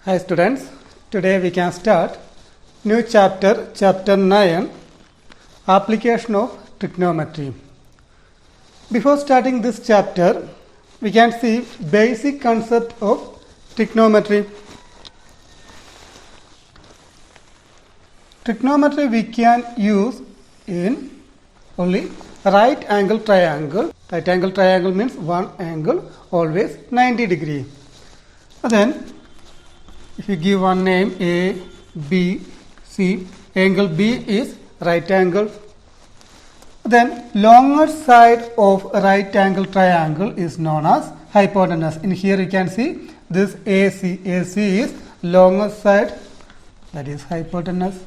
Hi students, today we can start new chapter, chapter 9, application of trigonometry. Before starting this chapter, we can see basic concept of trigonometry. Trigonometry we can use in only right angle triangle. Right angle triangle means one angle always 90 degree. And then if you give one name A, B, C, angle B is right angle. Then longer side of right angle triangle is known as hypotenuse. In here you can see this AC. AC is longer side, that is hypotenuse.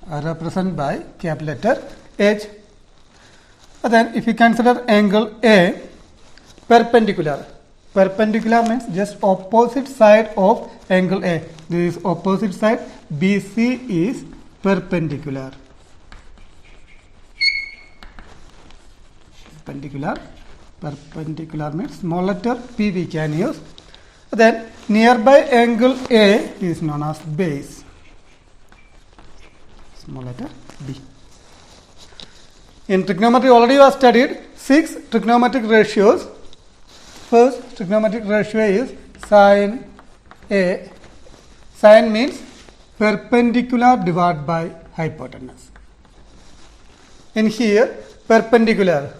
Represented by capital letter H. And then if you consider angle A, perpendicular. Perpendicular means just opposite side of angle A. This is opposite side. BC is perpendicular. Perpendicular means small letter P we can use. Then nearby angle A is known as base. Small letter B. In trigonometry already we have studied 6 trigonometric ratios. First trigonometric ratio is sin A. Sin means perpendicular divided by hypotenuse. In here perpendicular.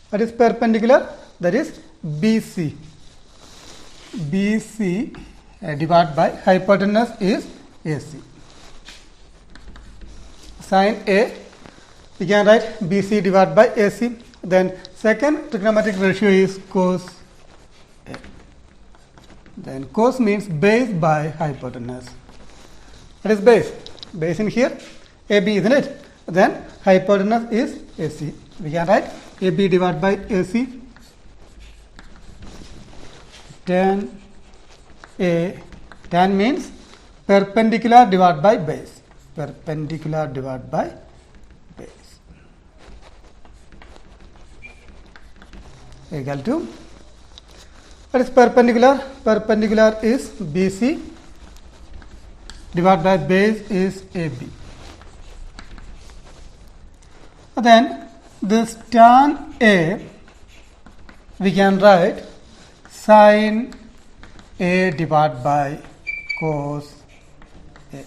What is perpendicular? That is BC. BC divided by hypotenuse is AC. Sin A, we can write BC divided by AC. Then second trigonometric ratio is cos A. Then cos means base by hypotenuse. What is base? Base in here AB, isn't it? Then hypotenuse is AC. We can write AB divided by AC. Tan A. Tan means perpendicular divided by base. Perpendicular divided by base equal to, what is perpendicular? Perpendicular is BC divided by base is AB. Then this tan A we can write sin A divided by cos A.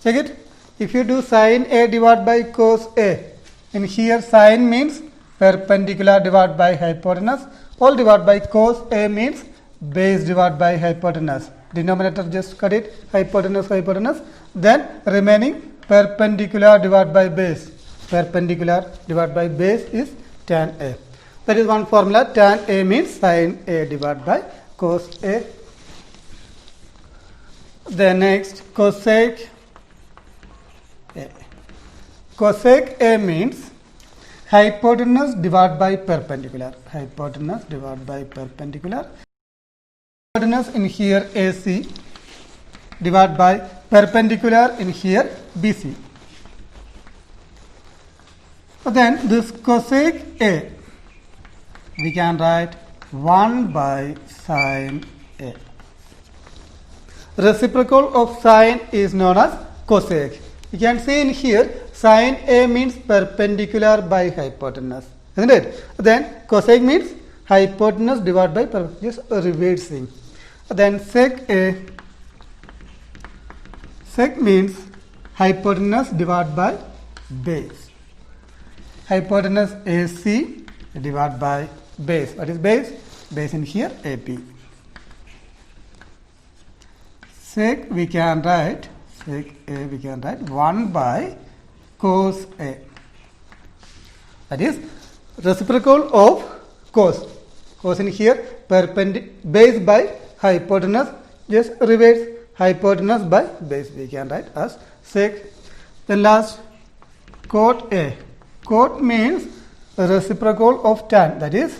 Check it. If you do sin A divided by cos A, in here sin means perpendicular divided by hypotenuse, all divided by cos A means base divided by hypotenuse. Denominator just cut it, hypotenuse, hypotenuse. Then remaining perpendicular divided by base. Perpendicular divided by base is tan A. That is one formula. Tan A means sin A divided by cos A. Then next cosec A. Cosec A means hypotenuse divided by perpendicular. Hypotenuse divided by perpendicular. Hypotenuse in here AC divided by perpendicular in here BC. Then this cosec A we can write 1 by sin A. Reciprocal of sin is known as cosec. You can see in here sin A means perpendicular by hypotenuse, isn't it? Then cosec means hypotenuse divided by perpendicular, just reversing. Then sec A. Sec means hypotenuse divided by base. Hypotenuse AC divided by base. What is base? Base in here AP. Sec we can write, sec A we can write 1 by cos A. That is reciprocal of cos. Cos in here base by hypotenuse, just reverse hypotenuse by base we can write as sec. Then last cot A. Cot means reciprocal of tan, that is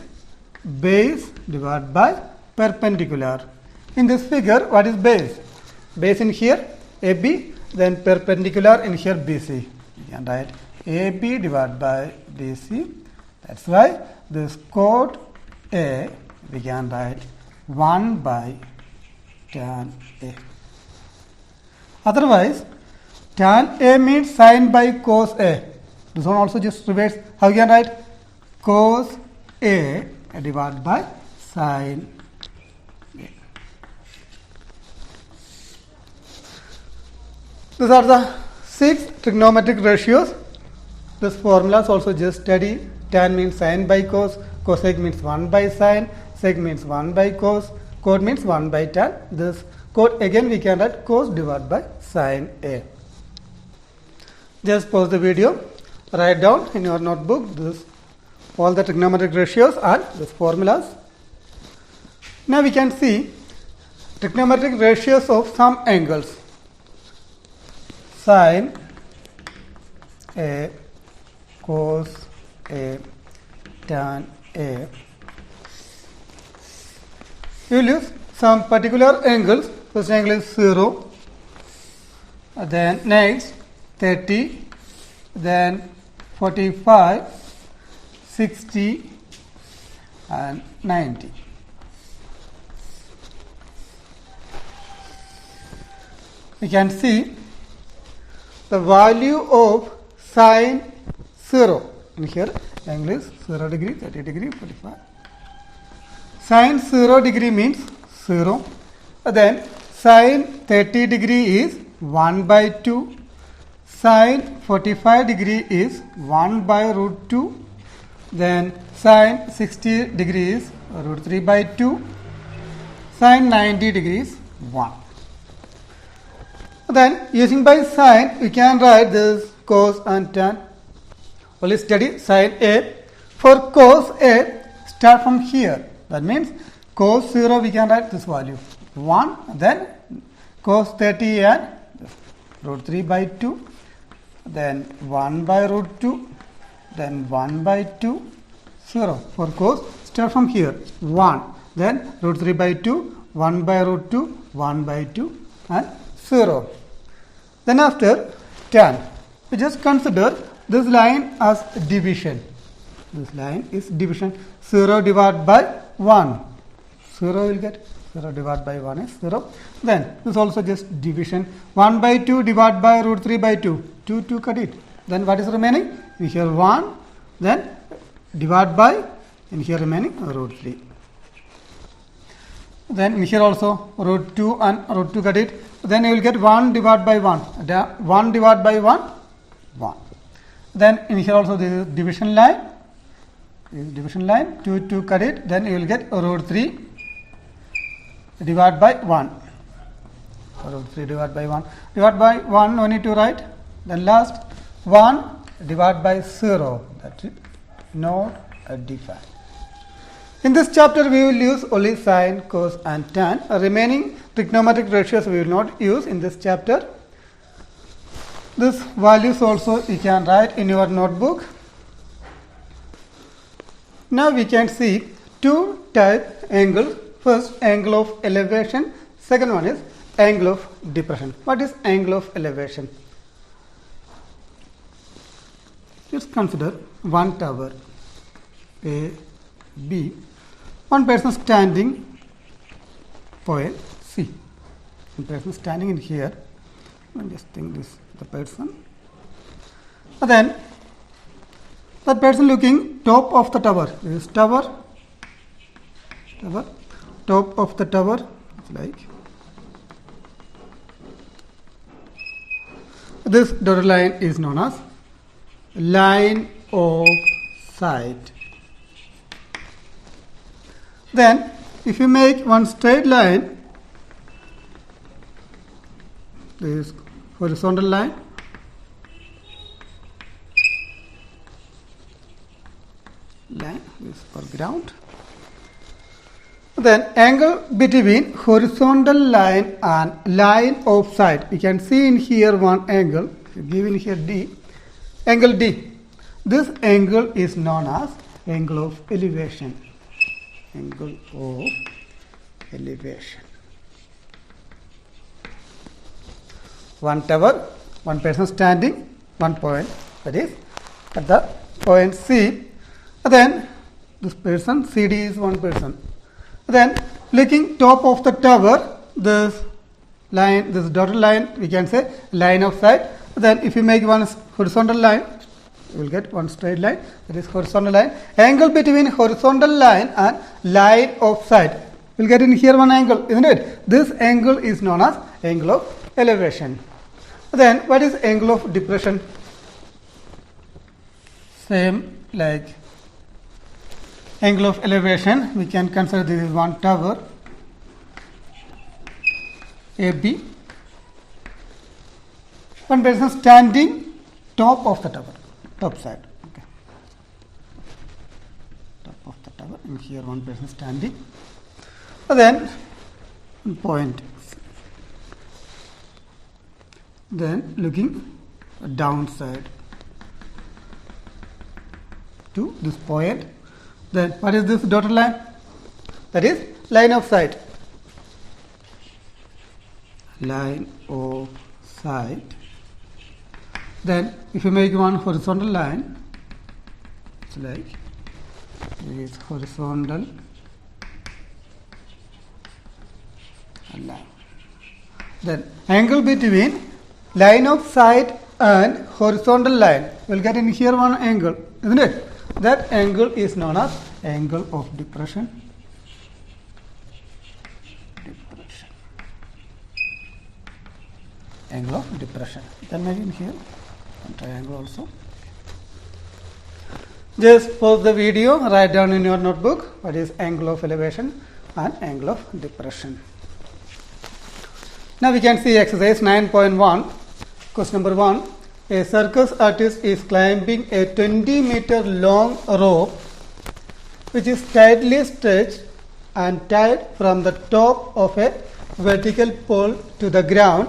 base divided by perpendicular. In this figure what is base? Base in here AB, then perpendicular in here BC. You can write AB divided by BC. That's why this cot A we can write 1 by tan A. Otherwise, tan A means sine by cos A. This one also just reverse. How you can write? Cos A divided by sine A. These are the 6 trigonometric ratios. This formula is also just study. Tan means sine by cos, cosec means 1 by sine, sec means 1 by cos, cot means 1 by tan. This cot again we can write cos divided by sine A. Just pause the video, write down in your notebook this all the trigonometric ratios and these formulas. Now we can see trigonometric ratios of some angles. Sine A, cos A, tan A. We will use some particular angles. First angle is 0, then next 30, then 45, 60 and 90. We can see the value of sine 0. In here angle is 0 degree, 30 degree, 45. Sine 0 degree means 0. Then sine 30 degree is 1 by 2. Sine 45 degree is 1 by root 2. Then sine 60 degree is root 3 by 2. Sine 90 degree is 1. Then using by sine we can write this cos and tan. Only study sine A. For cos A, start from here. That means cos 0 we can write this value 1, then cos 30 and root 3 by 2, then 1 by root 2, then 1 by 2, 0. For cos, start from here 1, then root 3 by 2, 1 by root 2, 1 by 2 and 0. Then after tan, we just consider this line as division. This line is division. 0 divided by 1. 0 will get 0 divided by 1 is 0. Then this also just division. 1 by 2 divided by root 3 by 2. 2 cut it. Then what is remaining? We here 1. Then divide by, in here remaining root 3. Then in here also root 2 and root 2 cut it. Then you will get 1 divided by 1. 1 divided by 1, 1. Then in here also the division line. Division line 2 cut it, then you will get root 3 divided by 1. Root 3 divided by 1. Divide by 1 no need to write. Then last 1 divided by 0. That's it. Not defined. In this chapter we will use only sine, cos and tan. Remaining trigonometric ratios we will not use in this chapter. These values also you can write in your notebook. Now we can see two type angles. First, angle of elevation. Second one is angle of depression. What is angle of elevation? Let's consider one tower A, B. One person standing point C. One person standing in here. I just think this the person. And then that person looking top of the tower. This is tower. Top of the tower. It's like this dotted line is known as line of sight. Then if you make one straight line, this horizontal line, this for ground. Then angle between horizontal line and line of sight. You can see in here one angle, given here D, angle D. This angle is known as angle of elevation. Angle of elevation. One tower, one person standing, one point, that is at the point C. Then this person, CD is one person. Then looking top of the tower, this line, this dotted line, we can say line of sight. Then if you make one horizontal line, you will get one straight line, that is horizontal line. Angle between horizontal line and line of sight, we'll get in here one angle, isn't it? This angle is known as angle of elevation. Then what is angle of depression? Same like angle of elevation, we can consider this is one tower AB. One person standing top of the tower, top side. Okay. Top of the tower, and here one person standing. Then point. Then looking downside to this point. Then what is this dotted line? That is line of sight. Line of sight. Then if you make one horizontal line, it's like this horizontal line. Then angle between line of sight and horizontal line, we'll get in here one angle, isn't it? That angle is known as angle of depression. Angle of depression. Then maybe in here, one triangle also. Just pause the video, write down in your notebook what is angle of elevation and angle of depression. Now we can see exercise 9.1. Question number 1. A circus artist is climbing a 20-meter long rope which is tightly stretched and tied from the top of a vertical pole to the ground.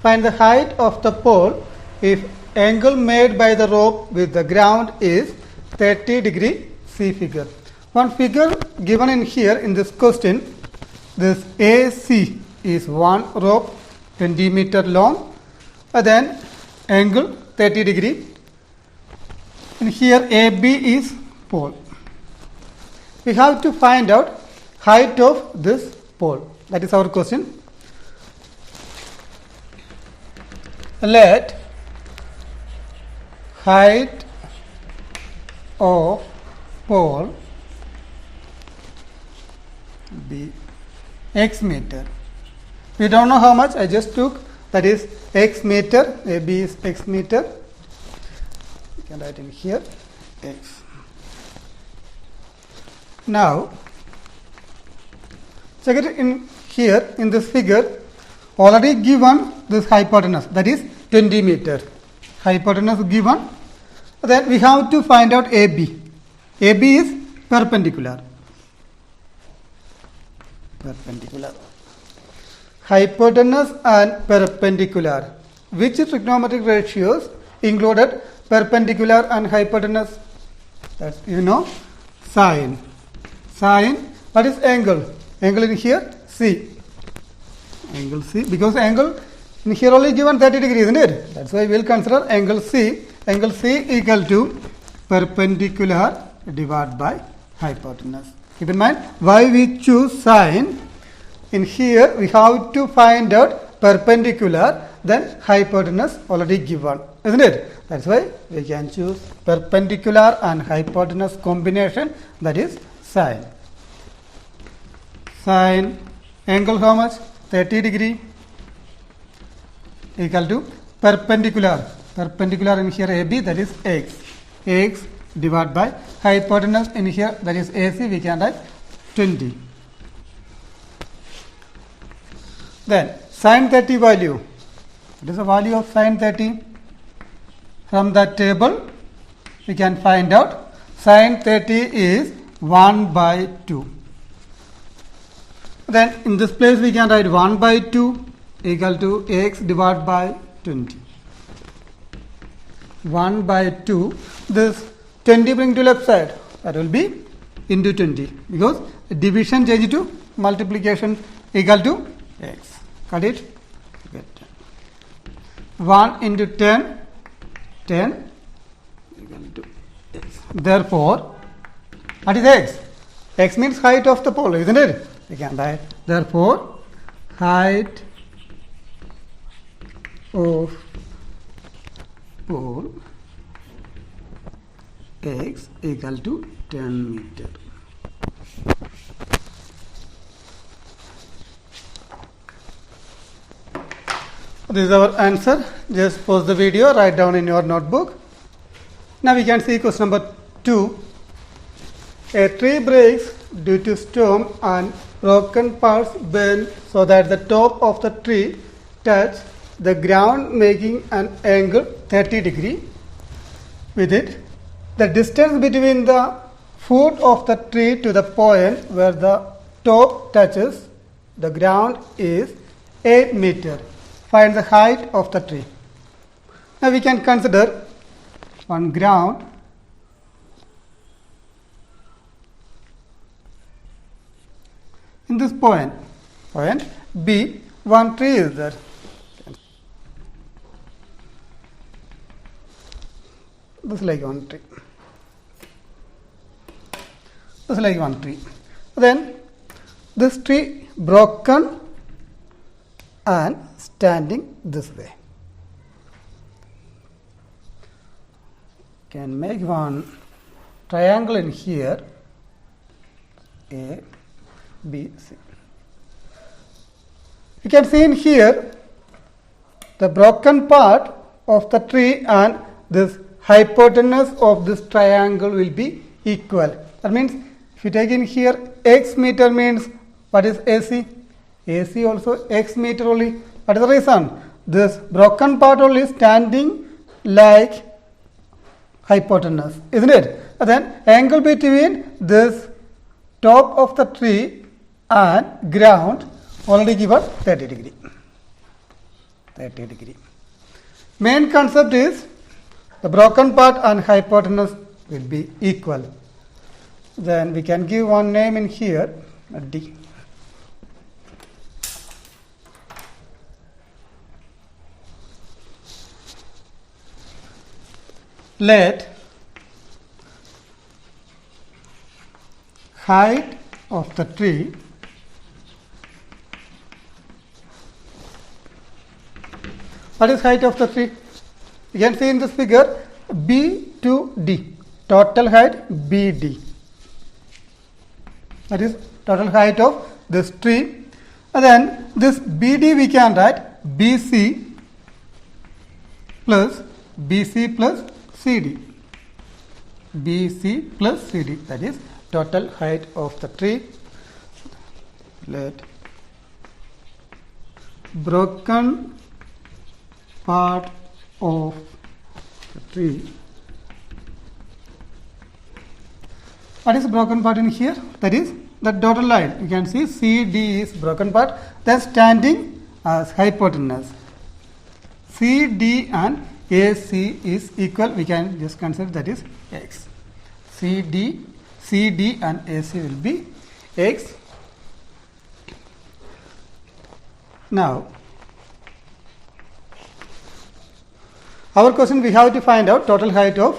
Find the height of the pole if angle made by the rope with the ground is 30 degree. See figure. One figure given in here in this question, this AC is one rope 20 meter long, and then angle 30 degree, and here AB is pole. We have to find out height of this pole. That is our question. Let height of pole be x meter. We don't know how much, I just took, that is x meter, AB is x meter. You can write in here x. Now, check it in here in this figure, already given this hypotenuse, that is 20 meter. Hypotenuse given. Then we have to find out AB. AB is perpendicular. Perpendicular. Hypotenuse and perpendicular. Which trigonometric ratios included perpendicular and hypotenuse? That's, you know, sine. Sine, what is angle? Angle in here, C. Angle C, because angle in here only given 30 degrees, isn't it? That's why we will consider angle C. Angle C equal to perpendicular divided by hypotenuse. Keep in mind why we choose sine. In here we have to find out perpendicular, then hypotenuse already given, isn't it? That's why we can choose perpendicular and hypotenuse combination, that is sine. Sine angle how much? 30 degree equal to perpendicular. Perpendicular in here AB, that is x. X divided by hypotenuse in here, that is AC, we can write 20. Then sine 30 value. What is the value of sine 30? From that table we can find out sine 30 is 1 by 2. Then in this place we can write 1 by 2 equal to x divided by 20. 1 by 2, this 20 bring to left side, that will be into 20, because division change to multiplication equal to x. Got it? 1 into 10, 10 equal to x. Therefore, what is x? X means height of the pole, isn't it? we can write. Therefore, height of pole X equal to 10 meter. This is our answer. Just pause the video, write down in your notebook. Now we can see question number 2. A tree breaks due to storm and broken parts bend so that the top of the tree touch the ground, making an angle 30 degree with it. The distance between the foot of the tree to the point where the top touches the ground is 8 meter. Find the height of the tree. Now we can consider on ground in this point B, one tree is there. This is like one tree. This is like one tree. Then this tree broken and standing this way. Can make one triangle in here, A, B, C. You can see in here the broken part of the tree and this hypotenuse of this triangle will be equal. That means if you take in here x meter means what is AC? AC also x meter only. What is the reason? This broken part only standing like hypotenuse, isn't it? And then angle between this top of the tree and ground already given 30 degree. 30 degree. Main concept is the broken part and hypotenuse will be equal. Then we can give one name in here, D. Let height of the tree what is height of the tree? You can see in this figure B to D, total height BD. That is total height of this tree. And then this BD we can write BC plus CD. BC plus CD, that is total height of the tree. Let broken part of the tree. What is broken part in here? That is the dotted line. You can see CD is broken part, then standing as hypotenuse. CD and AC is equal. We can just consider that is X. CD and AC will be X. Now, our question, we have to find out total height of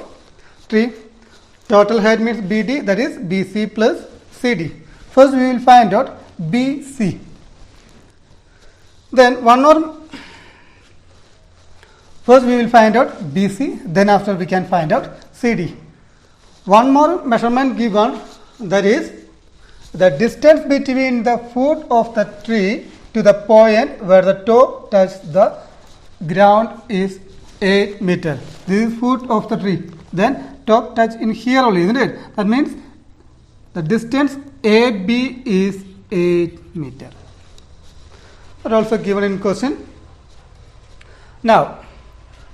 tree. Total height means BD, that is BC plus CD. First we will find out BC. Then one more. First we will find out BC, then after we can find out CD. One more measurement given, that is the distance between the foot of the tree to the point where the top touches the ground is 8 meter. This is foot of the tree. Then top touch in here only, isn't it? That means the distance AB is 8 meter. That also given in question. Now,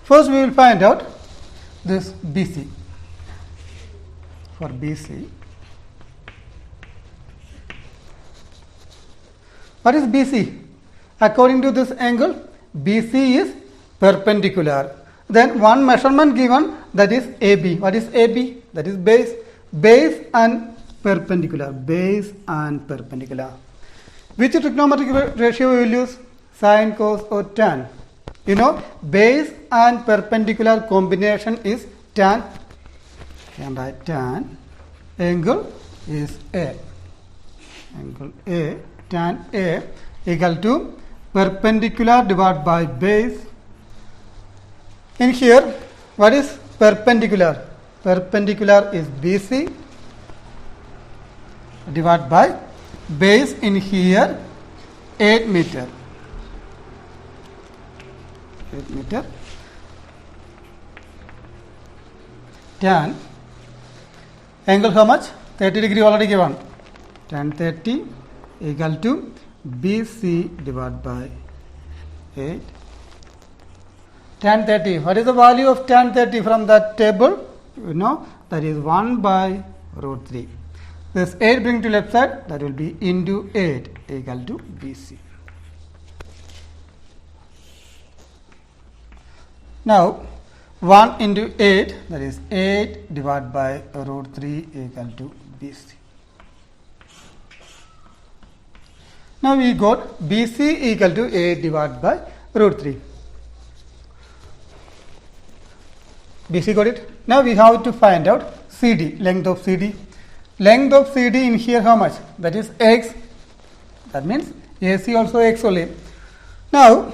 first we will find out this BC. For BC, what is BC? According to this angle, BC is perpendicular. Then one measurement given, that is AB. What is AB? That is base. Base and perpendicular. Base and perpendicular. Which trigonometric ratio we will use? Sine, cos or tan? You know, base and perpendicular combination is tan. Can write tan. Angle is A. Angle A tan A equal to perpendicular divided by base. In here, what is perpendicular? Perpendicular is BC divided by base in here 8 meter. 8 meter. Tan angle how much? 30 degree already given. Tan 30 equal to BC divided by 8. Tan 30. What is the value of tan 30 from that table? You know that is 1 by root 3. This 8 bring to left side, that will be into 8 equal to BC. Now 1 into 8, that is 8 divided by root 3 equal to BC. Now we got BC equal to 8 divided by root 3. BC got it. Now we have to find out CD, length of CD. Length of CD in here how much? That is x. That means AC also x only. Now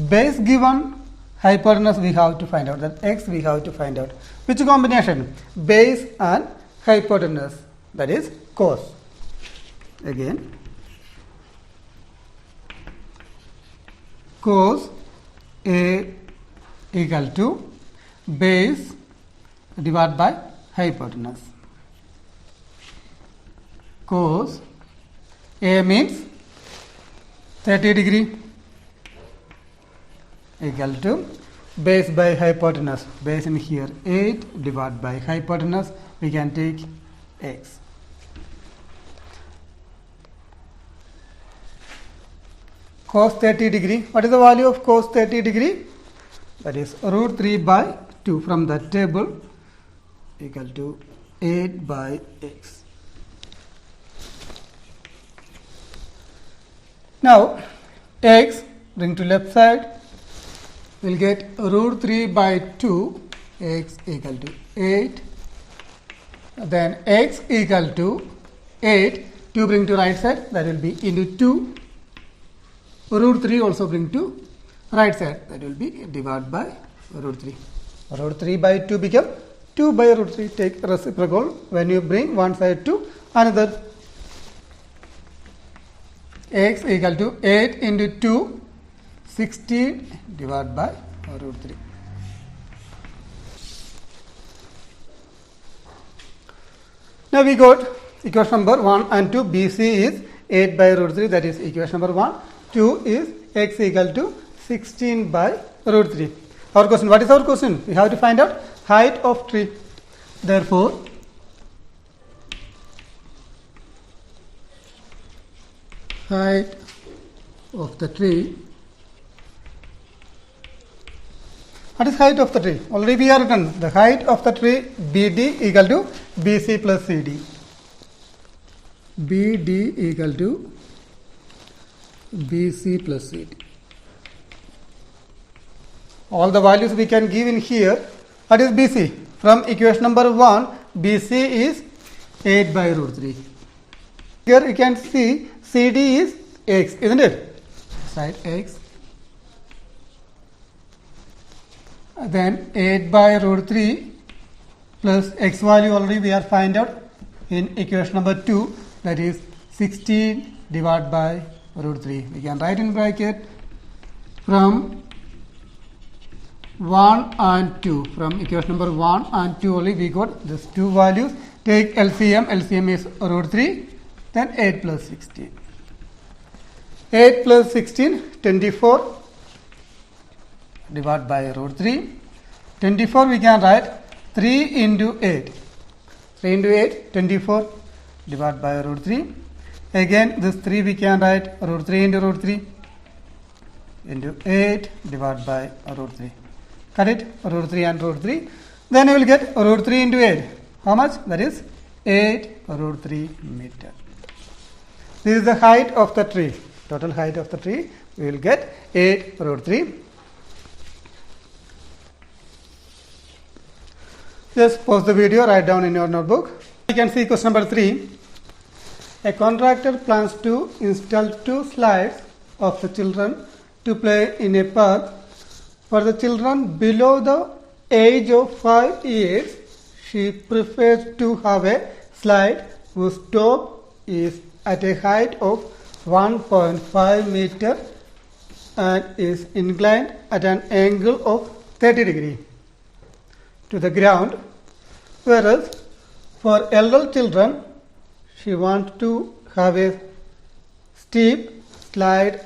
base given, hypotenuse we have to find out. That x we have to find out. Which combination? Base and hypotenuse. That is cos. Again, cos A equal to base divided by hypotenuse. Cos A means 30 degree equal to base by hypotenuse. Base in here 8 divided by hypotenuse, we can take x. Cos 30 degree. What is the value of cos 30 degree? That is root 3 by 2 from the table equal to 8 by x. Now x bring to left side, we'll get root 3 by 2 x equal to 8. Then x equal to 8, 2 bring to right side, that will be into 2. Root 3 also bring to right side, that will be divided by root 3. Root 3 by 2 become 2 by root 3. Take reciprocal when you bring one side to another. X equal to 8 into 2, 16 divided by root 3. Now we got equation number 1 and 2. BC is 8 by root 3, that is equation number 1. 2 is x equal to 16 by root 3. Our question, what is our question? We have to find out height of tree. Therefore, height of the tree. What is height of the tree? Already we have written the height of the tree BD equal to BC plus CD. BD equal to BC plus CD. All the values we can give in here. What is BC? From equation number 1, BC is 8 by root 3. Here you can see CD is x, isn't it? Side x. Then 8 by root 3 plus x value already we are find out in equation number 2, that is 16 divided by root 3. We can write in bracket from 1 and 2. From equation number 1 and 2 only we got these two values. Take LCM. LCM is root 3. Then 8 plus 16. 8 plus 16, 24 divided by root 3. 24 we can write 3 into 8. 3 into 8, 24 divided by root 3. Again this 3 we can write root 3 into root 3 into 8 divided by root 3. Cut it, root 3 and root 3. Then you will get root 3 into 8. How much? That is 8 root 3 meter. This is the height of the tree. Total height of the tree, we will get 8 root 3. Just pause the video, write down in your notebook. You can see question number 3. A contractor plans to install 2 slides of the children to play in a park. For the children below the age of 5 years, she prefers to have a slide whose top is at a height of 1.5 meter and is inclined at an angle of 30 degree to the ground, whereas for elder children she wants to have a steep slide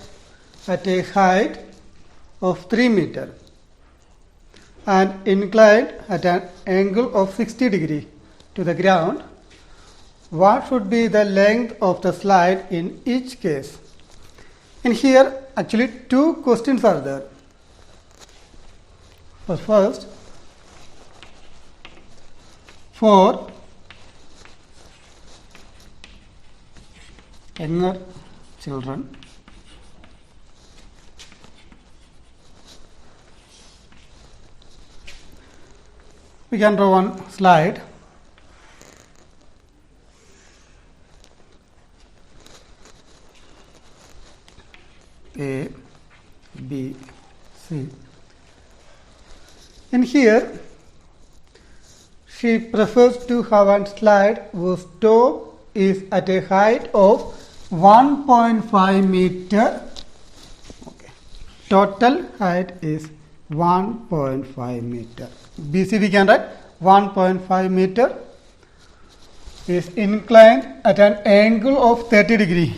at a height of 3 meter and inclined at an angle of 60 degree to the ground. What should be the length of the slide in each case? And here actually 2 questions are there. First, for younger children, we can draw one slide. A, B, C. In here, she prefers to have a slide whose top is at a height of 1.5 meter. Okay. Total height is 1.5 meter. BC we can write 1.5 meter is inclined at an angle of 30 degree.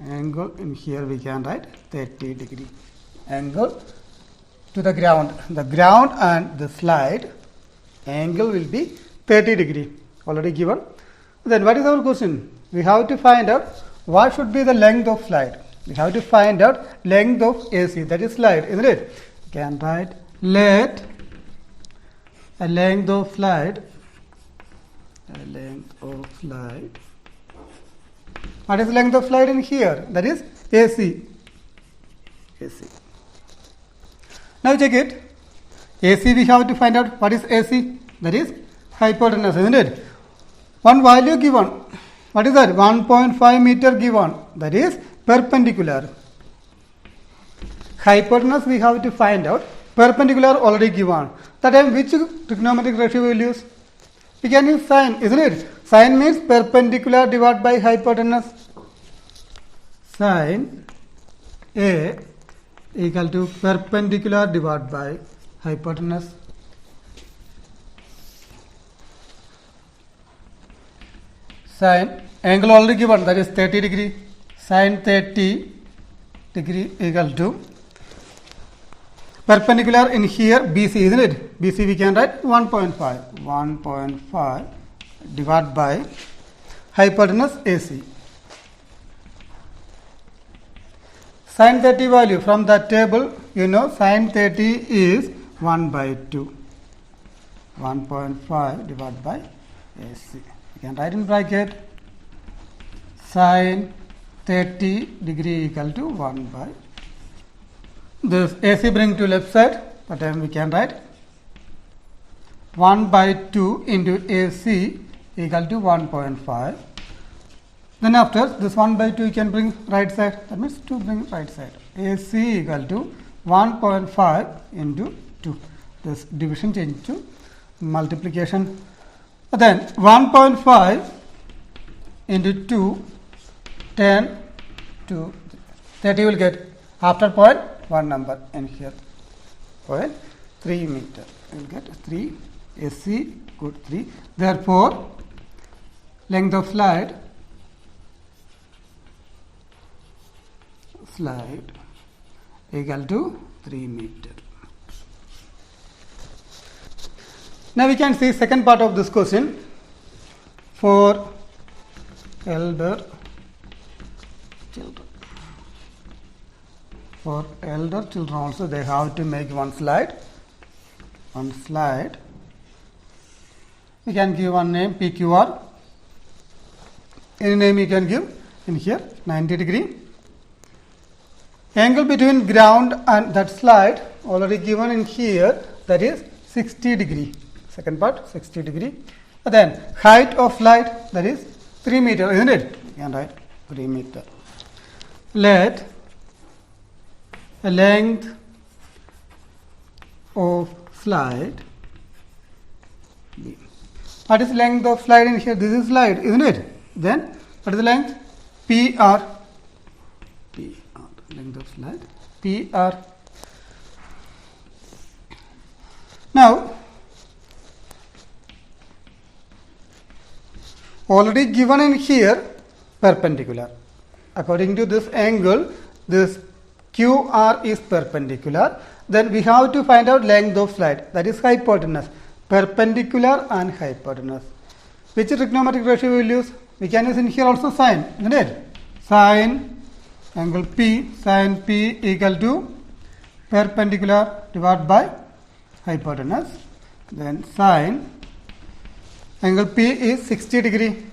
Angle in here we can write 30 degree. Angle to the ground. The ground and the slide angle will be 30 degree. Already given. Then what is our question? We have to find out what should be the length of slide. We have to find out length of AC, that is slide, isn't it? We can write let a length of slide. What is the length of slide in here? That is AC. AC. Now check it. AC we have to find out what is AC. That is hypotenuse, isn't it? One value given. What is that? 1.5 meter given. That is perpendicular. Hypotenuse we have to find out. Perpendicular already given. That time which trigonometric ratio we will use? We can use sine, isn't it? Sine means perpendicular divided by hypotenuse. Sine A equal to perpendicular divided by hypotenuse. Sine angle already given, that is 30 degree. Sine 30 degree equal to perpendicular in here BC, isn't it? BC we can write 1.5. 1.5 divided by hypotenuse AC. Sine 30 value from that table, you know sine 30 is 1 by 2. 1.5 divided by AC. You can write in bracket sine 30 degree equal to 1 by this AC bring to left side, but then we can write 1 by 2 into AC equal to 1.5. Then after this 1 by 2 you can bring right side, that means 2 bring right side. AC equal to 1.5 into 2. This division change to multiplication. Then 1.5 into 2, 10 to 30 will get after point 1 number in here. Point 3 meter. You will get 3 AC good 3. Therefore, length of slide equal to 3 meter. Now we can see second part of this question. For elder children. For elder children also they have to make one slide. One slide. We can give one name PQR. Any name you can give in here 90 degree. Angle between ground and that slide already given in here, that is 60 degree. Second part 60 degree. Then height of slide, that is 3 meter, isn't it? You can write 3 meter. Let the length of slide be. What is length of slide in here? This is slide, isn't it? Then what is the length? PR. PR. Length of slide. PR. Now, already given in here perpendicular. According to this angle, this QR is perpendicular. Then we have to find out length of slide, that is hypotenuse. Perpendicular and hypotenuse. Which trigonometric ratio we will use? We can use in here also sine, isn't it? Sine angle P, sine P equal to perpendicular divided by hypotenuse. Then sine angle P is 60 degree.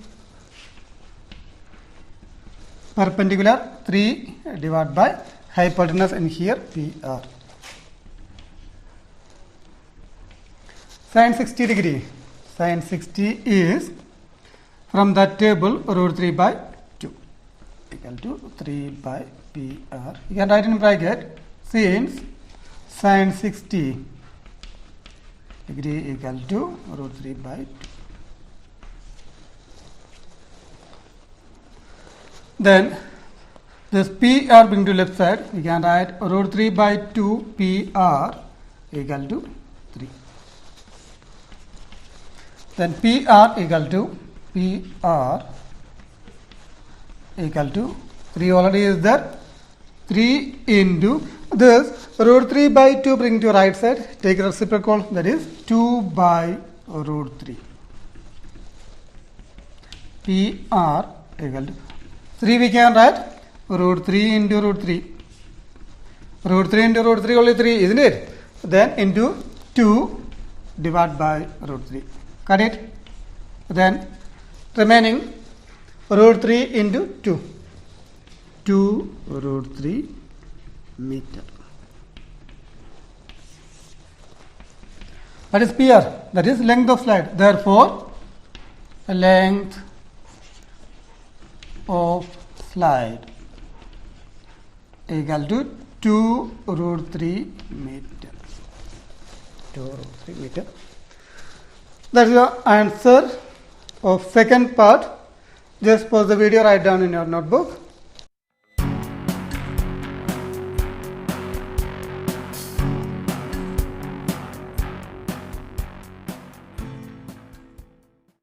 Perpendicular 3 divided by hypotenuse in here PR. Sine 60 degree. Sine 60 is from that table root 3 by 2 equal to 3 by PR. You can write in bracket since sine 60 degree equal to root 3 by 2. Then this PR bring to left side, we can write root 3 by 2 PR equal to 3. Then PR equal to 3 already is there. 3 into this root 3 by 2 bring to right side, take reciprocal, that is 2 by root 3. PR equal to 3 we can write root 3 into root 3. Root 3 into root 3 only 3, isn't it? Then into 2 divided by root 3. Got it? Then remaining root 3 into 2. 2 root 3 meter. What is PR? That is length of slide. Therefore, length of slide equal to 2 root 3 meter. 2 root 3 meter. That is the answer of second part. Just pause the video, write down in your notebook.